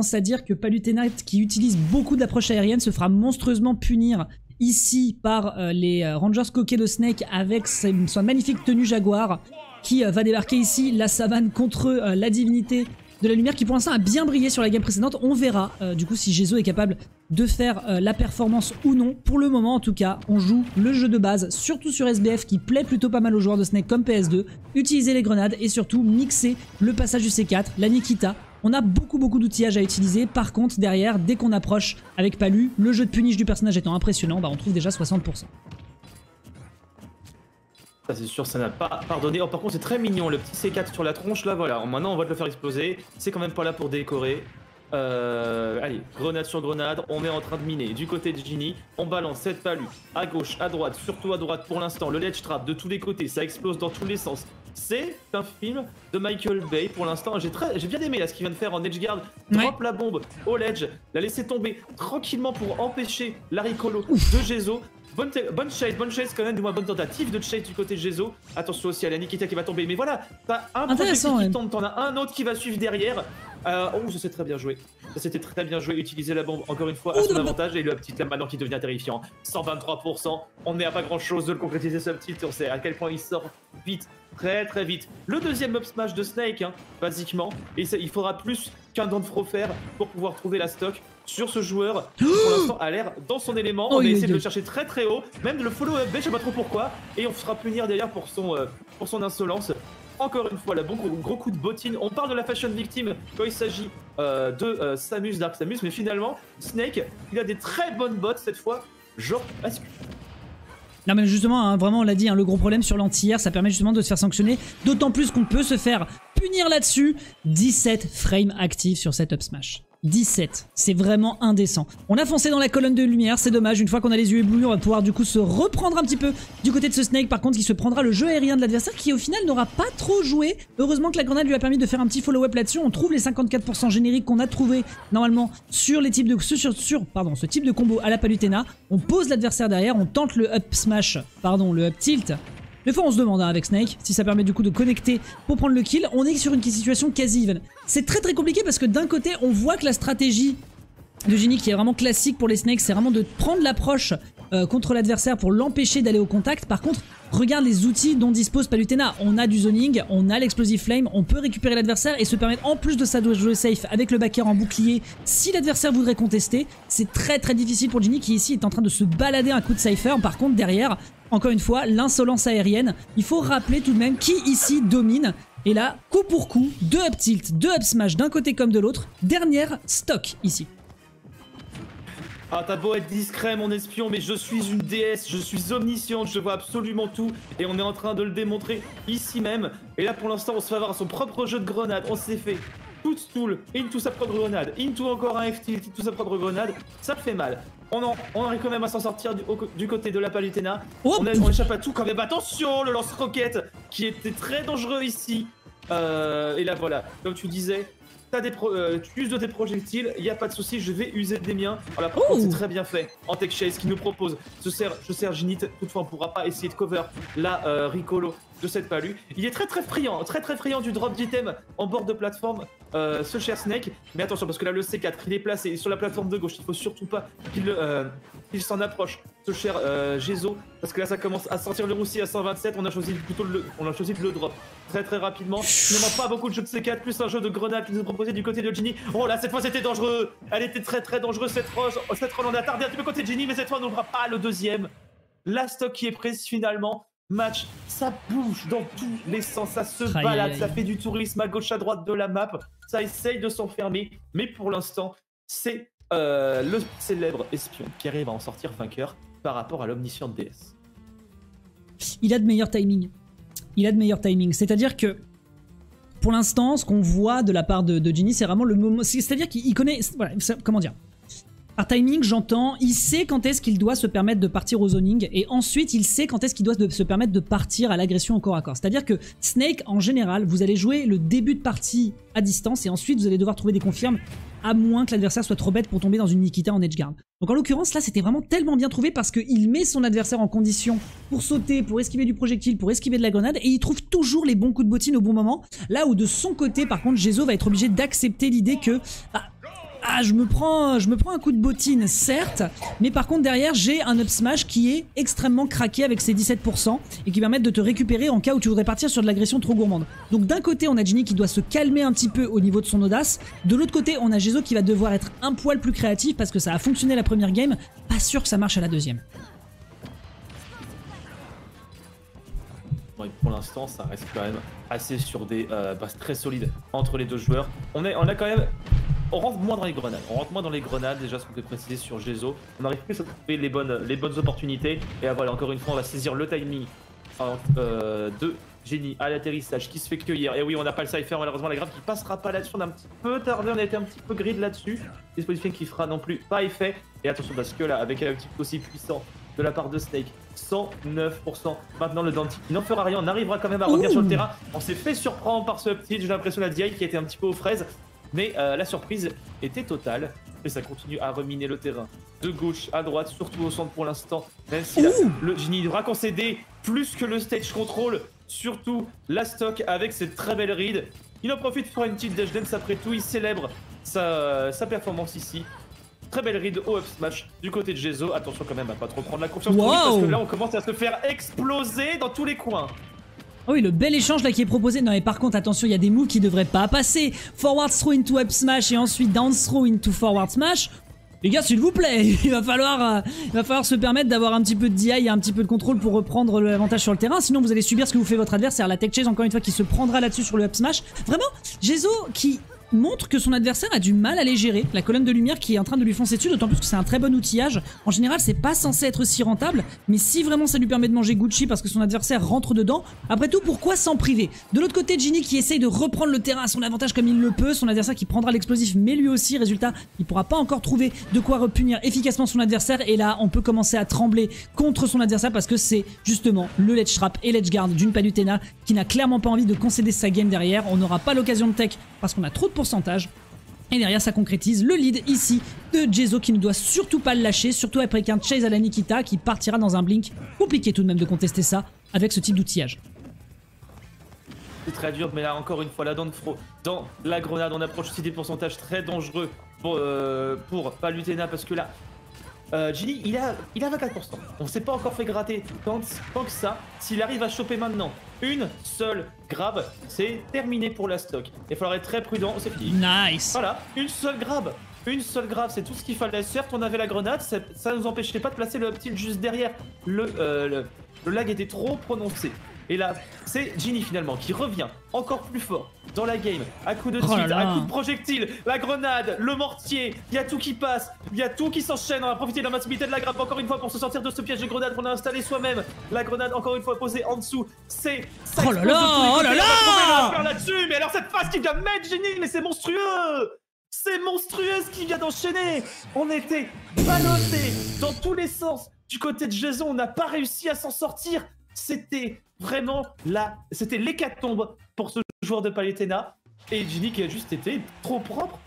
tendance à dire que Palutena, qui utilise beaucoup d'approche aérienne, se fera monstrueusement punir ici par les Rangers coquets de Snake avec son magnifique tenue Jaguar qui va débarquer ici, la savane contre la divinité de la lumière qui pour l'instant a bien brillé sur la game précédente. On verra du coup si Gézo est capable de faire la performance ou non. Pour le moment en tout cas, on joue le jeu de base, surtout sur SBF qui plaît plutôt pas mal aux joueurs de Snake comme PS2. Utiliser les grenades et surtout mixer le passage du C4, la Nikita. On a beaucoup d'outillages à utiliser. Par contre derrière, dès qu'on approche avec Palu, le jeu de punish du personnage étant impressionnant, bah on trouve déjà 60%. Ça c'est sûr, ça n'a pas pardonné. Oh, par contre c'est très mignon, le petit C4 sur la tronche là, voilà. Maintenant on va te le faire exploser. C'est quand même pas là pour décorer. Allez, grenade sur grenade, on est en train de miner du côté de Ginny, on balance cette palue à gauche, à droite, surtout à droite pour l'instant, le ledge trap de tous les côtés, ça explose dans tous les sens. C'est un film de Michael Bay pour l'instant, j'ai bien aimé là ce qu'il vient de faire en edge guard, drop la bombe au ledge, la laisser tomber tranquillement pour empêcher la Ricolo de Gézo. Bonne chase quand même, du moins bonne tentative de chase du côté de Gézo. Attention aussi à la Nikita qui va tomber, mais voilà, t'as un projectile qui tombe, t'en as un autre qui va suivre derrière. Oh, ça s'est très bien joué. Ça s'était très bien joué, utiliser la bombe encore une fois à son avantage et le petit là maintenant qui devient terrifiant. 123%, on n'est à pas grand chose de le concrétiser ce petit, on sait à quel point il sort vite, très vite. Le deuxième up smash de Snake, hein, basiquement, et il faudra plus qu'un Don't Throw faire pour pouvoir trouver la stock sur ce joueur qui pour l'instant a l'air dans son élément. On a essayé de le chercher très haut, même de le follow up B, je sais pas trop pourquoi, et on fera punir derrière pour son insolence. Encore une fois, le bon gros coup de bottine. On parle de la fashion victime quand il s'agit de Samus, Dark Samus, mais finalement, Snake, il a des très bonnes bottes cette fois, genre Ascu. Non mais justement, hein, vraiment on l'a dit, hein, le gros problème sur l'anti-air, ça permet justement de se faire sanctionner, d'autant plus qu'on peut se faire punir là-dessus. 17 frames actifs sur cette up smash. 17, c'est vraiment indécent. On a foncé dans la colonne de lumière, c'est dommage, une fois qu'on a les yeux éblouis, on va pouvoir du coup se reprendre un petit peu du côté de ce Snake, par contre qui se prendra le jeu aérien de l'adversaire qui au final n'aura pas trop joué. Heureusement que la grenade lui a permis de faire un petit follow-up là-dessus, on trouve les 54% génériques qu'on a trouvé normalement sur les types de ce type de combo à la Palutena. On pose l'adversaire derrière, on tente le up smash, le up tilt. Des fois on se demande avec Snake si ça permet du coup de connecter pour prendre le kill. On est sur une situation quasi even. C'est très compliqué parce que d'un côté on voit que la stratégie de Ginny qui est vraiment classique pour les Snakes, c'est vraiment de prendre l'approche contre l'adversaire pour l'empêcher d'aller au contact. Par contre, regarde les outils dont dispose Palutena. On a du zoning, on a l'explosive flame, on peut récupérer l'adversaire et se permettre en plus de ça de jouer safe avec le backer en bouclier si l'adversaire voudrait contester. C'est très difficile pour Ginny qui ici est en train de se balader un coup de cypher. Par contre derrière, encore une fois, l'insolence aérienne. Il faut rappeler tout de même qui ici domine. Et là, coup pour coup, 2 up tilt, 2 up smash d'un côté comme de l'autre. Dernière stock ici. Ah, t'as beau être discret mon espion, mais je suis une déesse, je suis omnisciente, je vois absolument tout. Et on est en train de le démontrer ici même. Et là pour l'instant on se fait avoir son propre jeu de grenade. On s'est fait tout tool, into sa propre grenade, into encore un F-tilt, into sa propre grenade. Ça fait mal. On arrive quand même à s'en sortir du côté de la Palutena. On échappe à tout quand même. Attention, le lance-roquette qui était très dangereux ici. Et là voilà, comme tu disais, tu uses de tes projectiles, il n'y a pas de souci, je vais user des miens. Voilà, par contre, c'est très bien fait. En tech chase qui nous propose, je sers Ginny, toutefois on ne pourra pas essayer de cover la Ricolo de cette palue. Il est très friand du drop d'item en bord de plateforme, ce cher Snake. Mais attention parce que là le C4 il est placé sur la plateforme de gauche, il faut surtout pas qu'il s'en approche, ce cher Gézo, parce que là ça commence à sortir le roussi à 127. On a choisi de le drop très rapidement. Finalement pas beaucoup de jeux de C4 plus un jeu de grenade qui nous est proposé du côté de Ginny. Oh là cette fois c'était dangereux, elle était très dangereuse cette roll on a tardé un petit peu côté de Ginny, mais cette fois on n'ouvrira pas le deuxième. La stock qui est prise finalement. Match, ça bouge dans tous les sens, ça se balade, ça fait du tourisme à gauche à droite de la map, ça essaye de s'enfermer, mais pour l'instant, c'est le célèbre espion qui arrive à en sortir vainqueur par rapport à l'omnisciente déesse. Il a de meilleurs timings. C'est-à-dire que pour l'instant, ce qu'on voit de la part de Ginny, c'est vraiment le moment. C'est-à-dire qu'il connaît. Voilà, comment dire. Par timing, j'entends, il sait quand est-ce qu'il doit se permettre de partir au zoning et ensuite il sait quand est-ce qu'il doit se permettre de partir à l'agression au corps à corps. C'est-à-dire que Snake, en général, vous allez jouer le début de partie à distance et ensuite vous allez devoir trouver des confirmes à moins que l'adversaire soit trop bête pour tomber dans une Nikita en edge guard. Donc en l'occurrence là c'était vraiment tellement bien trouvé parce qu'il met son adversaire en condition pour sauter, pour esquiver du projectile, pour esquiver de la grenade et il trouve toujours les bons coups de bottine au bon moment. Là où de son côté par contre Gézo va être obligé d'accepter l'idée que... je me prends un coup de bottine, certes, mais par contre derrière j'ai un up smash qui est extrêmement craqué avec ses 17% et qui permettent de te récupérer en cas où tu voudrais partir sur de l'agression trop gourmande. Donc d'un côté on a Jinni qui doit se calmer un petit peu au niveau de son audace, de l'autre côté on a Gezo qui va devoir être un poil plus créatif parce que ça a fonctionné la première game, pas sûr que ça marche à la deuxième. Bon, pour l'instant ça reste quand même assez sur des bases très solides entre les deux joueurs. On a quand même... On rentre moins dans les grenades. On rentre moins dans les grenades, déjà ce qu'on peut préciser sur Gezo. On arrive plus à trouver les bonnes opportunités. Et voilà, encore une fois, on va saisir le timing de Jinni à l'atterrissage qui se fait cueillir. Et oui, on n'a pas le cypher, malheureusement, la grave qui passera pas là-dessus. On a un petit peu tardé, on a été un petit peu grid là-dessus. Disposition qui fera non plus pas effet. Et attention, parce que là, avec un petit peu aussi puissant de la part de Snake, 109%. Maintenant, le Dante qui n'en fera rien. On arrivera quand même à revenir sur le terrain. On s'est fait surprendre par ce petit. J'ai l'impression la DI qui était un petit peu aux fraises. Mais la surprise était totale et ça continue à reminer le terrain de gauche à droite, surtout au centre pour l'instant. Même si le Jinni devra concéder plus que le stage control, surtout la stock avec cette très belle read. Il en profite pour une petite dash dance après tout, il célèbre sa performance ici. Très belle read au up smash du côté de Gezo. Attention quand même à pas trop prendre la confiance trop vite parce que là on commence à se faire exploser dans tous les coins. Oh oui, le bel échange là qui est proposé. Non, mais par contre, attention, il y a des moves qui devraient pas passer. Forward throw into up smash et ensuite down throw into forward smash. Les gars, s'il vous plaît, il va falloir se permettre d'avoir un petit peu de DI et un petit peu de contrôle pour reprendre l'avantage sur le terrain. Sinon, vous allez subir ce que vous fait votre adversaire. La tech chase, encore une fois, qui se prendra là-dessus sur le up smash. Vraiment, Gezo qui montre que son adversaire a du mal à les gérer. La colonne de lumière qui est en train de lui foncer dessus, d'autant plus que c'est un très bon outillage. En général, c'est pas censé être si rentable, mais si vraiment ça lui permet de manger Gucci parce que son adversaire rentre dedans, après tout, pourquoi s'en priver? De l'autre côté, Jinni qui essaye de reprendre le terrain à son avantage comme il le peut, son adversaire qui prendra l'explosif, mais lui aussi, résultat, il pourra pas encore trouver de quoi punir efficacement son adversaire, et là, on peut commencer à trembler contre son adversaire parce que c'est justement le ledge trap et ledge guard d'une Palutena qui n'a clairement pas envie de concéder sa game derrière. On n'aura pas l'occasion de tech parce qu'on a trop de pourcentage. Et derrière, ça concrétise le lead ici de Gezo qui ne doit surtout pas le lâcher, surtout après qu'un chase à la Nikita qui partira dans un blink. Compliqué tout de même de contester ça avec ce type d'outillage. C'est très dur, mais là encore une fois, là dans la grenade, on approche aussi des pourcentages très dangereux pour Palutena parce que là, Jinni, il a 24%. On s'est pas encore fait gratter tant que ça. S'il arrive à choper maintenant une seule grab, c'est terminé pour la stock. Il va falloir être très prudent, c'est fini. Nice. Voilà, une seule grab. Une seule grab, c'est tout ce qu'il fallait. Certes, on avait la grenade, ça nous empêchait pas de placer le up-tilt juste derrière. Le lag était trop prononcé. Et là, c'est Jinni finalement qui revient encore plus fort dans la game, à coup de tilt, à coup de projectile, la grenade, le mortier, il y a tout qui passe, il y a tout qui s'enchaîne. On va profiter de la massivité de la grappe encore une fois pour se sortir de ce piège de grenade qu'on a installé soi-même. La grenade encore une fois posée en dessous, c'est... Oh là là, oh là là là-dessus. Mais alors cette phase qui vient mettre Jinni, mais c'est monstrueux. C'est monstrueux ce qui vient d'enchaîner. On était ballottés dans tous les sens. Du côté de Gezo, on n'a pas réussi à s'en sortir. C'était vraiment c'était l'hécatombe pour ce joueur de Palutena. Et Jinni qui a juste été trop propre